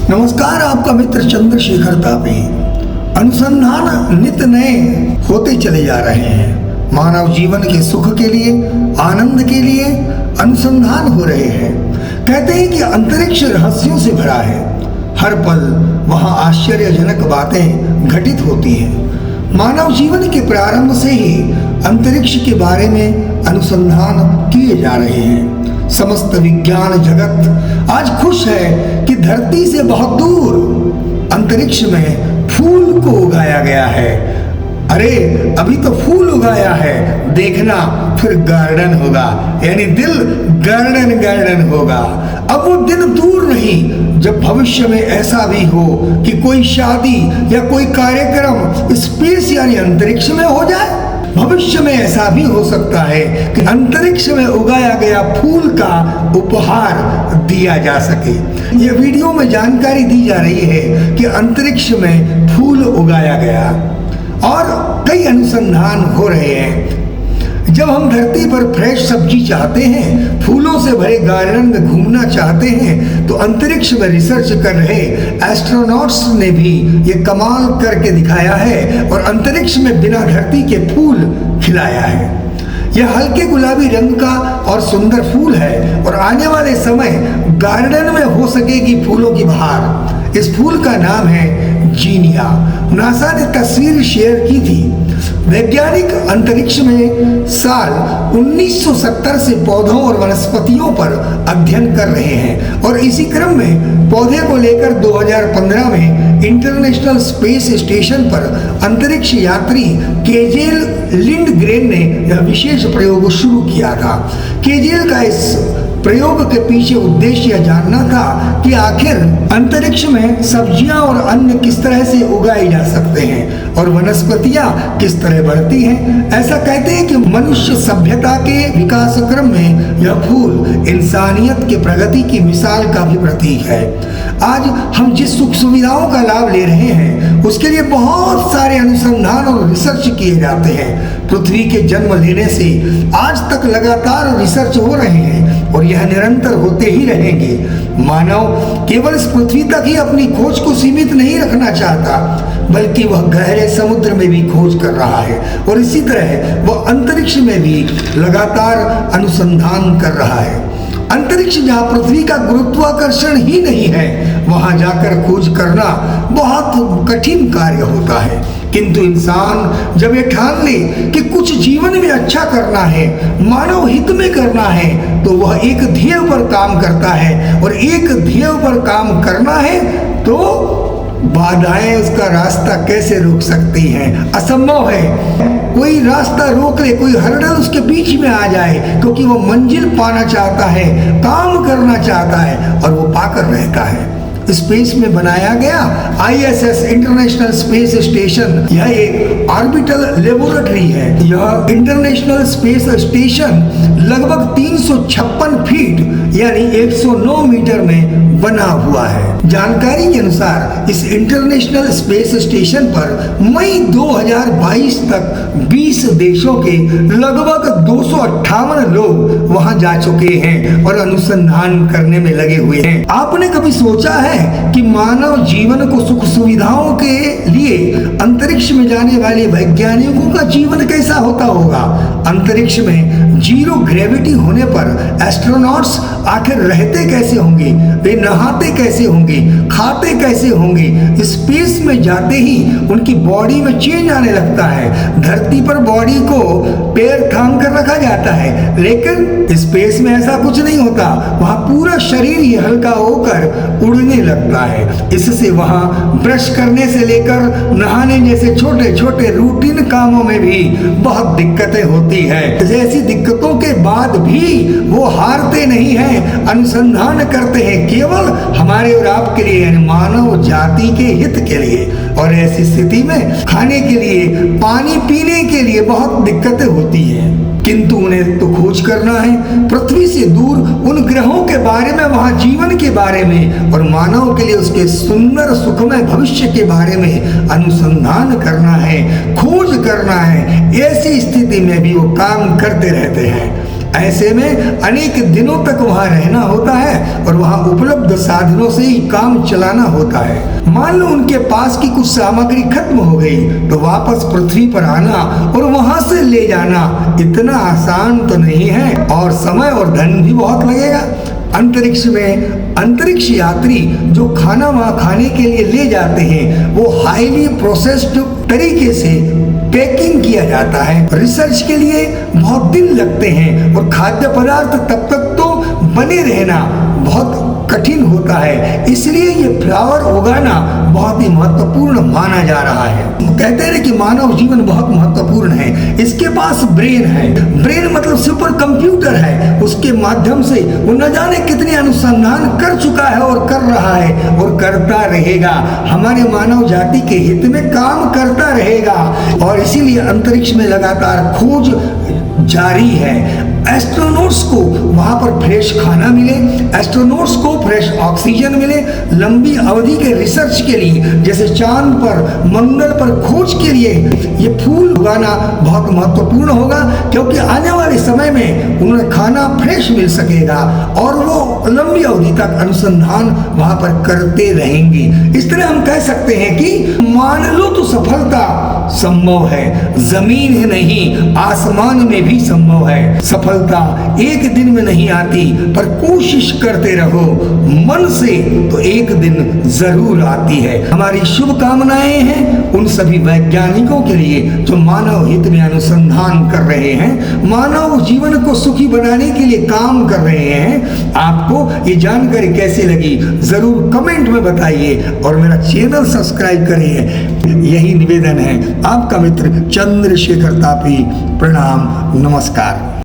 नमस्कार, आपका मित्र चंद्रशेखर तापे। अनुसंधान नित नए होते चले जा रहे हैं। मानव जीवन के सुख के लिए, आनंद के लिए अनुसंधान हो रहे हैं। कहते हैं कि अंतरिक्ष रहस्यों से भरा है। हर पल वहाँ आश्चर्यजनक बातें घटित होती हैं। मानव जीवन के प्रारंभ से ही अंतरिक्ष के बारे में अनुसंधान किए जा रहे हैं। समस्त विज्ञान जगत आज खुश है कि धरती से बहुत दूर अंतरिक्ष में फूल को उगाया गया है। अरे अभी तो फूल उगाया है, देखना फिर गार्डन होगा, यानी दिल गार्डन गार्डन होगा। अब वो दिन दूर नहीं जब भविष्य में ऐसा भी हो कि कोई शादी या कोई कार्यक्रम स्पेस यानी अंतरिक्ष में हो जाए। भविष्य में ऐसा भी हो सकता है कि अंतरिक्ष में उगाया गया फूल का उपहार दिया जा सके। ये वीडियो में जानकारी दी जा रही है कि अंतरिक्ष में फूल उगाया गया और कई अनुसंधान हो रहे हैं। जब हम धरती पर फ्रेश सब्जी चाहते हैं, फूलों से भरे गार्डन में घूमना चाहते हैं, तो अंतरिक्ष में रिसर्च कर रहे एस्ट्रोनॉट्स ने भी ये कमाल करके दिखाया है और अंतरिक्ष में बिना धरती के फूल खिलाया है। यह हल्के गुलाबी रंग का और सुंदर फूल है और आने वाले समय गार्डन में हो सकेगी फूलों की बहार। इस फूल का नाम है जीनिया। नासा ने तस्वीर शेयर की थी। वैज्ञानिक अंतरिक्ष में साल 1970 से पौधों और वनस्पतियों पर अध्ययन कर रहे हैं और इसी क्रम में पौधे को लेकर 2015 में इंटरनेशनल स्पेस स्टेशन पर अंतरिक्ष यात्री केजेल लिंडग्रेन ने यह विशेष प्रयोग शुरू किया था। केजेल का इस प्रयोग के पीछे उद्देश्य यह जानना था कि आखिर अंतरिक्ष में सब्जियां और अन्न किस तरह से उगाए जा सकते हैं और वनस्पतियां किस तरह बढ़ती हैं। ऐसा कहते हैं कि मनुष्य सभ्यता के विकास क्रम में यह फूल इंसानियत के प्रगति की मिसाल का भी प्रतीक है। आज हम जिस सुख सुविधाओं का लाभ ले रहे हैं उसके लिए बहुत सारे अनुसंधान और रिसर्च किए जाते हैं। पृथ्वी के जन्म लेने से आज तक लगातार रिसर्च हो रहे हैं और यह निरंतर होते ही रहेंगे। मानव केवल इस पृथ्वी तक ही अपनी खोज को सीमित नहीं रखना चाहता, बल्कि वह गहरे समुद्र में भी खोज कर रहा है और इसी तरह वह अंतरिक्ष में भी लगातार अनुसंधान कर रहा है। अंतरिक्ष जहाँ पृथ्वी का गुरुत्वाकर्षण ही नहीं है, वहां जाकर खोज करना बहुत कठिन कार्य होता है। किंतु इंसान जब ये ठान ले कि कुछ जीवन में अच्छा करना है, मानव हित में करना है, तो वह एक ध्येय पर काम करता है और एक ध्येय पर काम करना है तो बाधाएं उसका रास्ता कैसे रोक सकती हैं? असंभव है। कोई रास्ता रोक ले, कोई हर्डल उसके बीच में आ जाए, क्योंकि वो मंजिल पाना चाहता है, काम करना चाहता है और वो पाकर रहता है। स्पेस में बनाया गया ISS इंटरनेशनल स्पेस स्टेशन यह एक ऑर्बिटल लेबोरेटरी है। यह इंटरनेशनल स्पेस स्टेशन लगभग 356 फीट यानी 109 मीटर में बना हुआ है। जानकारी के अनुसार इस इंटरनेशनल स्पेस स्टेशन पर मई 2022 तक 20 देशों के लगभग 258 लोग वहां जा चुके हैं और अनुसंधान करने में लगे हुए हैं। आपने कभी सोचा है कि मानव जीवन को सुख सुविधाओं के लिए अंतरिक्ष में जाने वाले वैज्ञानिकों का जीवन कैसा होता होगा? अंतरिक्ष में जीरो ग्रेविटी होने पर एस्ट्रोनॉट्स आखिर रहते कैसे होंगे? वे नहाते कैसे होंगे? खाते कैसे होंगे? स्पेस में जाते ही उनकी बॉडी में चेंज आने लगता है। धरती पर बॉडी को पैर थाम कर रखा जाता है, लेकिन स्पेस में ऐसा कुछ नहीं होता। वहां पूरा शरीर ही हल्का होकर उड़ने लगता है। इससे वहां ब्रश करने से लेकर नहाने जैसे छोटे छोटे रूटीन कामों में भी बहुत दिक्कतें होती है। ऐसी दिक्कतों के बाद भी वो हारते नहीं हैं, अनुसंधान करते हैं केवल हमारे और आपके लिए, यानी मानव जाति के हित के लिए। और ऐसी स्थिति में खाने के लिए, पानी पीने के लिए बहुत दिक्कतें होती हैं, किंतु उन्हें तो खोज करना है पृथ्वी से दूर उन ग्रहों के बारे में, वहां जीवन के बारे में और मानव के लिए उसके सुंदर सुखमय भविष्य के बारे में अनुसंधान करना है, खोज करना है। ऐसी स्थिति में भी वो काम करते रहते हैं। ऐसे में अनेक दिनों तक वहां रहना होता है और वहां उपलब्ध साधनों से ही काम चलाना होता है। मान लो उनके पास की कुछ सामग्री खत्म हो गई तो वापस पृथ्वी पर आना और वहां से ले जाना इतना आसान तो नहीं है और समय और धन भी बहुत लगेगा। अंतरिक्ष में अंतरिक्ष यात्री जो खाना वहां खाने के लिए ले जाते हैं वो हाईली प्रोसेस्ड तरीके से पैकिंग किया जाता है। रिसर्च के लिए बहुत दिन लगते हैं और खाद्य पदार्थ तब तक तो बने रहना बहुत कठिन होता है, इसलिए ये फ्लावर उगाना बहुत ही महत्वपूर्ण माना जा रहा है। कहते हैं कि मानव जीवन बहुत महत्वपूर्ण है, इसके पास ब्रेन है। ब्रेन मतलब सुपर कंप्यूटर है, उसके माध्यम से वो न जाने कितने अनुसंधान कर चुका है और कर रहा है और करता रहेगा, हमारे मानव जाति के हित में काम करता रहेगा और इसीलिए अंतरिक्ष में लगातार खोज जारी है। एस्ट्रोनॉट्स को वहां पर फ्रेश खाना मिले, एस्ट्रोनॉट्स को फ्रेश ऑक्सीजन मिले, लंबी अवधि के रिसर्च के लिए जैसे चांद पर मंगल पर खोज के लिए ये फूल उगाना बहुत महत्वपूर्ण होगा, क्योंकि आने वाले समय में उन्हें खाना फ्रेश मिल सकेगा और वो लंबी अवधि तक अनुसंधान वहां पर करते रहेंगे। इस तरह हम कह सकते हैं कि मान लो तो सफलता संभव है, जमीन ही नहीं आसमान में भी संभव है। सफलता एक दिन में नहीं आती, पर कोशिश करते रहो मन से तो एक दिन जरूर आती है। हमारी शुभकामनाएं हैं उन सभी वैज्ञानिकों के लिए जो मानव हित में अनुसंधान कर रहे हैं, मानव जीवन को सुखी बनाने के लिए काम कर रहे हैं। आपको ये जानकारी कैसी लगी जरूर कमेंट में बताइए और मेरा चैनल सब्सक्राइब करिए, यही निवेदन है। आपका मित्र चंद्रशेखर तापी, प्रणाम, नमस्कार।